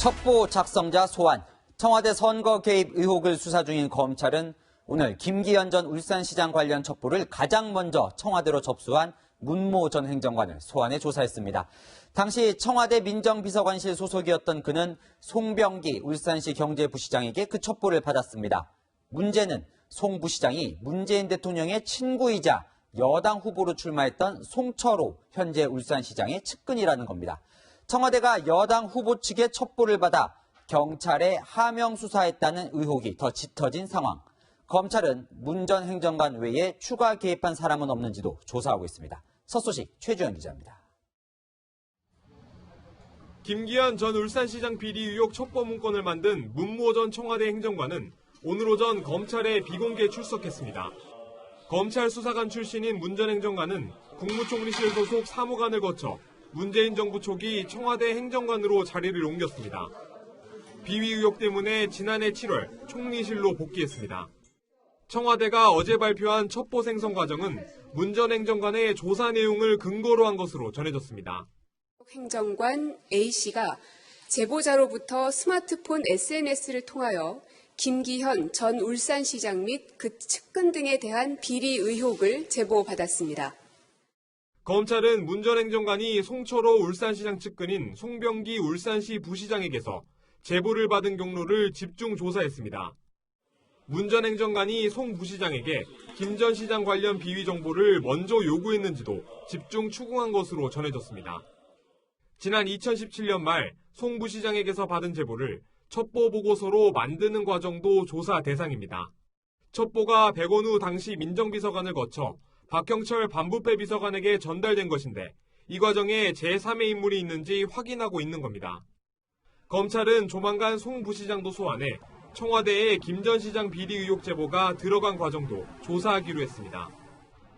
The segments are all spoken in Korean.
첩보 작성자 소환, 청와대 선거 개입 의혹을 수사 중인 검찰은 오늘 김기현 전 울산시장 관련 첩보를 가장 먼저 청와대로 접수한 문모 전 행정관을 소환해 조사했습니다. 당시 청와대 민정비서관실 소속이었던 그는 송병기 울산시 경제부시장에게 그 첩보를 받았습니다. 문제는 송 부시장이 문재인 대통령의 친구이자 여당 후보로 출마했던 송철호 현재 울산시장의 측근이라는 겁니다. 청와대가 여당 후보 측의 첩보를 받아 경찰에 하명 수사했다는 의혹이 더 짙어진 상황. 검찰은 문 전 행정관 외에 추가 개입한 사람은 없는지도 조사하고 있습니다. 첫 소식 최주영 기자입니다. 김기현 전 울산시장 비리 의혹 첩보 문건을 만든 문모 전 청와대 행정관은 오늘 오전 검찰에 비공개 출석했습니다. 검찰 수사관 출신인 문 전 행정관은 국무총리실 소속 사무관을 거쳐 문재인 정부 초기 청와대 행정관으로 자리를 옮겼습니다. 비위 의혹 때문에 지난해 7월 총리실로 복귀했습니다. 청와대가 어제 발표한 첩보 생성 과정은 문 전 행정관의 조사 내용을 근거로 한 것으로 전해졌습니다. 행정관 A씨가 제보자로부터 스마트폰 SNS를 통하여 김기현 전 울산시장 및 그 측근 등에 대한 비리 의혹을 제보받았습니다. 검찰은 문 전 행정관이 송철호 울산시장 측근인 송병기 울산시 부시장에게서 제보를 받은 경로를 집중 조사했습니다. 문 전 행정관이 송 부시장에게 김 전 시장 관련 비위 정보를 먼저 요구했는지도 집중 추궁한 것으로 전해졌습니다. 지난 2017년 말 송 부시장에게서 받은 제보를 첩보 보고서로 만드는 과정도 조사 대상입니다. 첩보가 백원우 당시 민정비서관을 거쳐 박형철 반부패 비서관에게 전달된 것인데 이 과정에 제3의 인물이 있는지 확인하고 있는 겁니다. 검찰은 조만간 송 부시장도 소환해 청와대에 김 전 시장 비리 의혹 제보가 들어간 과정도 조사하기로 했습니다.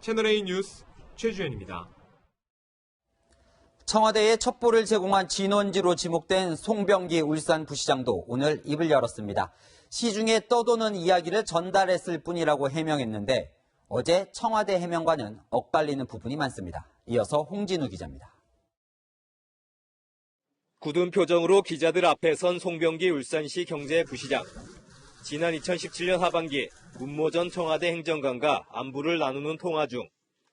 채널A 뉴스 최주현입니다. 청와대에 첩보를 제공한 진원지로 지목된 송병기 울산 부시장도 오늘 입을 열었습니다. 시중에 떠도는 이야기를 전달했을 뿐이라고 해명했는데 어제 청와대 해명과는 엇갈리는 부분이 많습니다. 이어서 홍진우 기자입니다. 굳은 표정으로 기자들 앞에 선 송병기 울산시 경제부시장. 지난 2017년 하반기 문모 전 청와대 행정관과 안부를 나누는 통화 중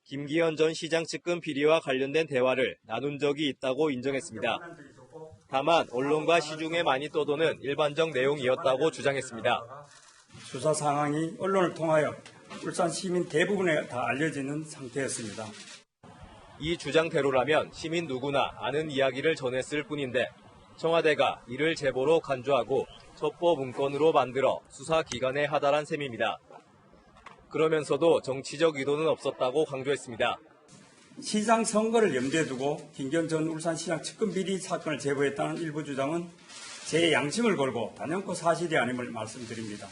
김기현 전 시장 측근 비리와 관련된 대화를 나눈 적이 있다고 인정했습니다. 다만 언론과 시중에 많이 떠도는 일반적 내용이었다고 주장했습니다. 수사 상황이 언론을 통하여 울산 시민 대부분에 다 알려지는 상태였습니다. 이 주장대로라면 시민 누구나 아는 이야기를 전했을 뿐인데 청와대가 이를 제보로 간주하고 첩보 문건으로 만들어 수사기관에 하달한 셈입니다. 그러면서도 정치적 의도는 없었다고 강조했습니다. 시장 선거를 염두에 두고 김기현 전 울산시장 측근 비리 사건을 제보했다는 일부 주장은 제 양심을 걸고 단연코 사실이 아님을 말씀드립니다.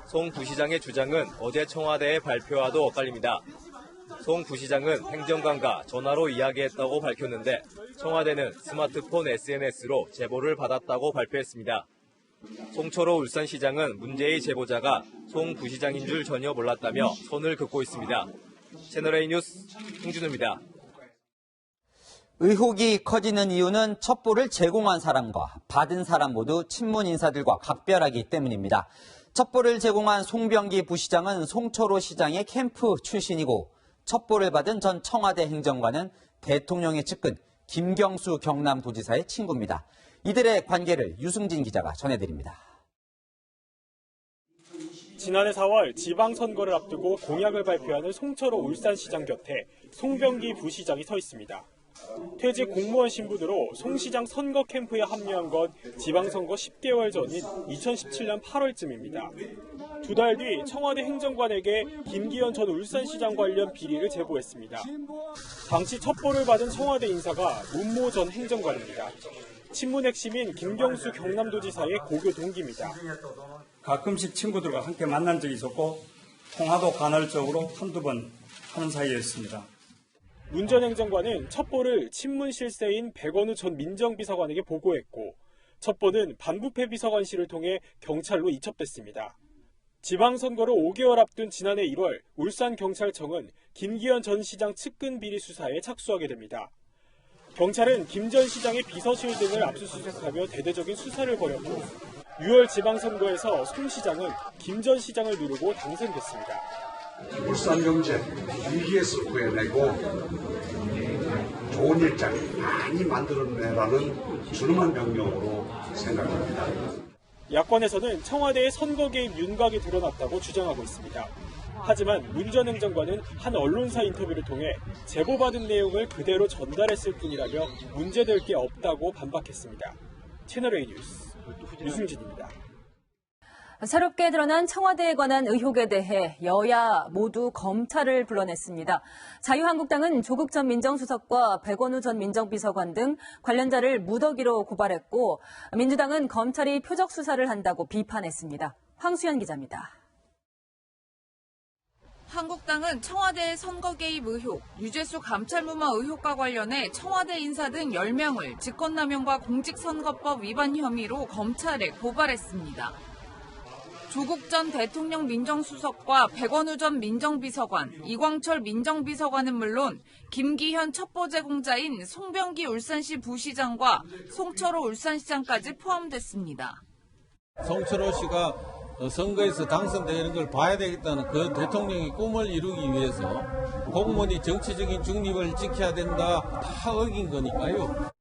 송 부시장의 주장은 어제 청와대의 발표와도 엇갈립니다. 송 부시장은 행정관과 전화로 이야기했다고 밝혔는데 청와대는 스마트폰 SNS로 제보를 받았다고 발표했습니다. 송철호 울산시장은 문제의 제보자가 송 부시장인 줄 전혀 몰랐다며 선을 긋고 있습니다. 채널A 뉴스 홍진우입니다. 의혹이 커지는 이유는 첩보를 제공한 사람과 받은 사람 모두 친문 인사들과 각별하기 때문입니다. 첩보를 제공한 송병기 부시장은 송철호 시장의 캠프 출신이고 첩보를 받은 전 청와대 행정관은 대통령의 측근 김경수 경남도지사의 친구입니다. 이들의 관계를 유승진 기자가 전해드립니다. 지난해 4월 지방선거를 앞두고 공약을 발표하는 송철호 울산시장 곁에 송병기 부시장이 서 있습니다. 퇴직 공무원 신분으로 송 시장 선거 캠프에 합류한 건 지방선거 10개월 전인 2017년 8월쯤입니다. 두 달 뒤 청와대 행정관에게 김기현 전 울산시장 관련 비리를 제보했습니다. 당시 첩보를 받은 청와대 인사가 문모 전 행정관입니다. 친문 핵심인 김경수 경남도지사의 고교 동기입니다. 가끔씩 친구들과 함께 만난 적이 있었고 통화도 간헐적으로 한두 번 하는 사이였습니다. 문 전 행정관은 첩보를 친문 실세인 백원우 전 민정비서관에게 보고했고 첩보는 반부패 비서관실을 통해 경찰로 이첩됐습니다. 지방선거를 5개월 앞둔 지난해 1월 울산경찰청은 김기현 전 시장 측근 비리 수사에 착수하게 됩니다. 경찰은 김 전 시장의 비서실 등을 압수수색하며 대대적인 수사를 벌였고 6월 지방선거에서 송 시장은 김 전 시장을 누르고 당선됐습니다. 울산경제 위기에서 구해내고 좋은 일자리 많이 만들어내라는 준엄한 명령으로 생각합니다. 야권에서는 청와대의 선거 개입 윤곽이 드러났다고 주장하고 있습니다. 하지만 문 전 행정관은 한 언론사 인터뷰를 통해 제보받은 내용을 그대로 전달했을 뿐이라며 문제될 게 없다고 반박했습니다. 채널A 뉴스 유승진입니다. 새롭게 드러난 청와대에 관한 의혹에 대해 여야 모두 검찰을 불러냈습니다. 자유한국당은 조국 전 민정수석과 백원우 전 민정비서관 등 관련자를 무더기로 고발했고 민주당은 검찰이 표적 수사를 한다고 비판했습니다. 황수연 기자입니다. 한국당은 청와대의 선거 개입 의혹, 유재수 감찰무마 의혹과 관련해 청와대 인사 등 10명을 직권남용과 공직선거법 위반 혐의로 검찰에 고발했습니다. 조국 전 대통령 민정수석과 백원우 전 민정비서관, 이광철 민정비서관은 물론 김기현 첩보 제공자인 송병기 울산시 부시장과 송철호 울산시장까지 포함됐습니다. 송철호 씨가 선거에서 당선되는 걸 봐야 되겠다는 그 대통령의 꿈을 이루기 위해서 공무원이 정치적인 중립을 지켜야 된다 다 어긴 거니까요.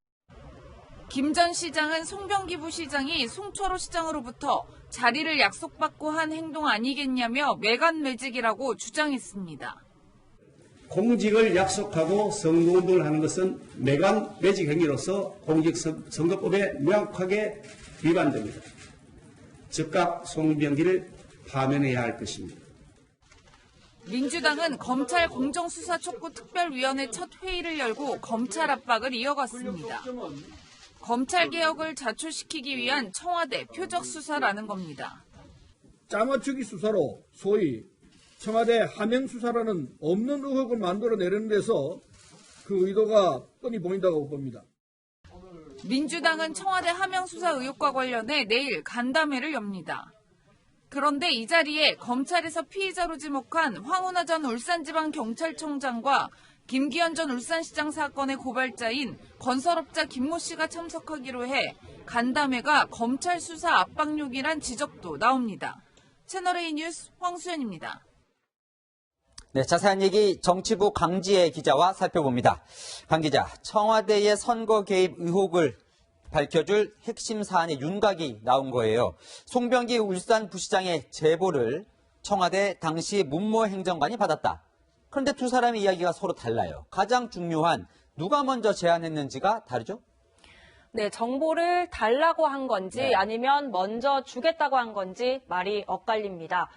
김 전 시장은 송병기 부시장이 송철호 시장으로부터 자리를 약속받고 한 행동 아니겠냐며 매간매직이라고 주장했습니다. 공직을 약속하고 선거운동을 하는 것은 매간매직 행위로서 공직선거법에 명확하게 위반됩니다. 즉각 송병기를 파면해야 할 것입니다. 민주당은 검찰 공정수사 촉구 특별위원회 첫 회의를 열고 검찰 압박을 이어갔습니다. 검찰 개혁을 자초시키기 위한 청와대 표적 수사라는 겁니다. 짜맞추기 수사로 소위 청와대 하명 수사라는 없는 의혹을 만들어내는 데서 그 의도가 뻔히 보인다고 봅니다. 민주당은 청와대 하명 수사 의혹과 관련해 내일 간담회를 엽니다. 그런데 이 자리에 검찰에서 피의자로 지목한 황운하 전 울산지방경찰청장과 김기현 전 울산시장 사건의 고발자인 건설업자 김모 씨가 참석하기로 해 간담회가 검찰 수사 압박용이란 지적도 나옵니다. 채널A 뉴스 황수연입니다. 네, 자세한 얘기 정치부 강지혜 기자와 살펴봅니다. 강 기자, 청와대의 선거 개입 의혹을 밝혀줄 핵심 사안의 윤곽이 나온 거예요. 송병기 울산 부시장의 제보를 청와대 당시 문모 행정관이 받았다. 그런데 두 사람의 이야기가 서로 달라요. 가장 중요한 누가 먼저 제안했는지가 다르죠? 네, 정보를 달라고 한 건지 아니면 먼저 주겠다고 한 건지 말이 엇갈립니다.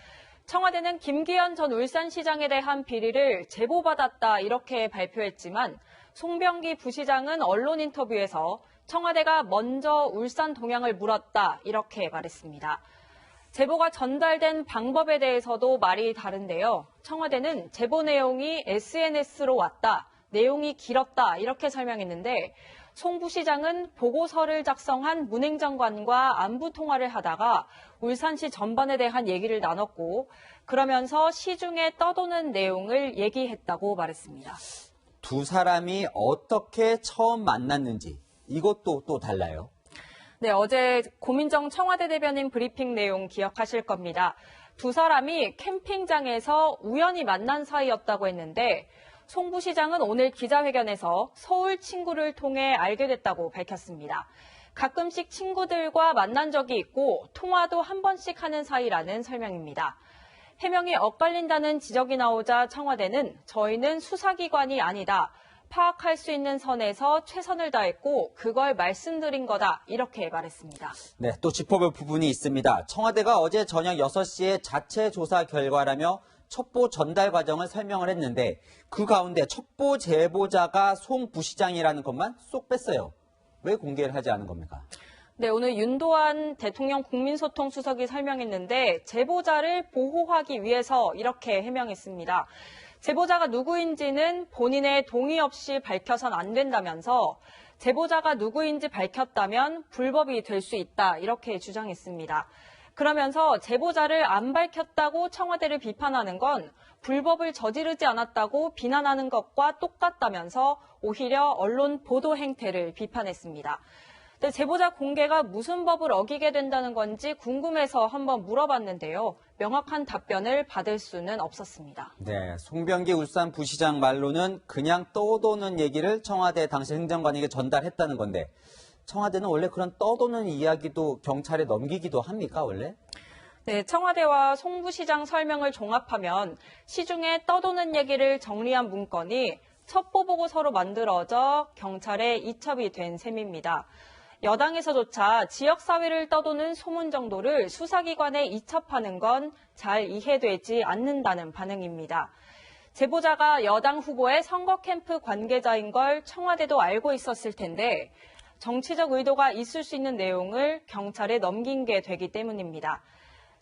청와대는 김기현 전 울산시장에 대한 비리를 제보받았다 이렇게 발표했지만 송병기 부시장은 언론 인터뷰에서 청와대가 먼저 울산 동향을 물었다 이렇게 말했습니다. 제보가 전달된 방법에 대해서도 말이 다른데요. 청와대는 제보 내용이 SNS로 왔다, 내용이 길었다 이렇게 설명했는데 송 부시장은 보고서를 작성한 문 행정관과 안부 통화를 하다가 울산시 전반에 대한 얘기를 나눴고 그러면서 시중에 떠도는 내용을 얘기했다고 말했습니다. 두 사람이 어떻게 처음 만났는지 이것도 또 달라요. 네, 어제 고민정 청와대 대변인 브리핑 내용 기억하실 겁니다. 두 사람이 캠핑장에서 우연히 만난 사이였다고 했는데 송 부시장은 오늘 기자회견에서 서울 친구를 통해 알게 됐다고 밝혔습니다. 가끔씩 친구들과 만난 적이 있고 통화도 한 번씩 하는 사이라는 설명입니다. 해명이 엇갈린다는 지적이 나오자 청와대는 저희는 수사기관이 아니다. 파악할 수 있는 선에서 최선을 다했고 그걸 말씀드린 거다 이렇게 말했습니다. 네, 또 짚어볼 부분이 있습니다. 청와대가 어제 저녁 6시에 자체 조사 결과라며 첩보 전달 과정을 설명을 했는데 그 가운데 첩보 제보자가 송 부시장이라는 것만 쏙 뺐어요. 왜 공개를 하지 않은 겁니까? 네, 오늘 윤도한 대통령 국민소통 수석이 설명했는데 제보자를 보호하기 위해서 이렇게 해명했습니다. 제보자가 누구인지는 본인의 동의 없이 밝혀선 안 된다면서 제보자가 누구인지 밝혔다면 불법이 될 수 있다 이렇게 주장했습니다. 그러면서 제보자를 안 밝혔다고 청와대를 비판하는 건 불법을 저지르지 않았다고 비난하는 것과 똑같다면서 오히려 언론 보도 행태를 비판했습니다. 제보자 공개가 무슨 법을 어기게 된다는 건지 궁금해서 한번 물어봤는데요. 명확한 답변을 받을 수는 없었습니다. 네, 송병기 울산 부시장 말로는 그냥 떠도는 얘기를 청와대 당시 행정관에게 전달했다는 건데 청와대는 원래 그런 떠도는 이야기도 경찰에 넘기기도 합니까, 원래? 네, 청와대와 송 부시장 설명을 종합하면 시중에 떠도는 얘기를 정리한 문건이 첩보보고서로 만들어져 경찰에 이첩이 된 셈입니다. 여당에서조차 지역사회를 떠도는 소문 정도를 수사기관에 이첩하는 건 잘 이해되지 않는다는 반응입니다. 제보자가 여당 후보의 선거 캠프 관계자인 걸 청와대도 알고 있었을 텐데 정치적 의도가 있을 수 있는 내용을 경찰에 넘긴 게 되기 때문입니다.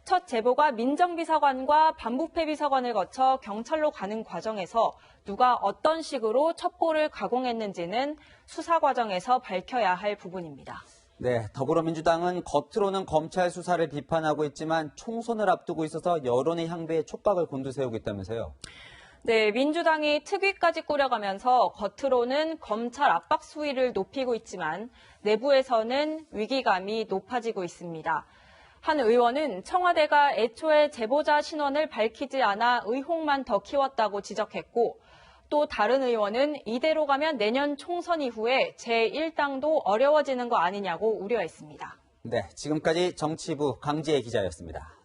첫 제보가 민정비서관과 반부패 비서관을 거쳐 경찰로 가는 과정에서 누가 어떤 식으로 첩보를 가공했는지는 수사 과정에서 밝혀야 할 부분입니다. 네, 더불어민주당은 겉으로는 검찰 수사를 비판하고 있지만 총선을 앞두고 있어서 여론의 향배에 촉각을 곤두세우고 있다면서요. 네, 민주당이 특위까지 꾸려가면서 겉으로는 검찰 압박 수위를 높이고 있지만 내부에서는 위기감이 높아지고 있습니다. 한 의원은 청와대가 애초에 제보자 신원을 밝히지 않아 의혹만 더 키웠다고 지적했고 또 다른 의원은 이대로 가면 내년 총선 이후에 제1당도 어려워지는 거 아니냐고 우려했습니다. 네, 지금까지 정치부 강지혜 기자였습니다.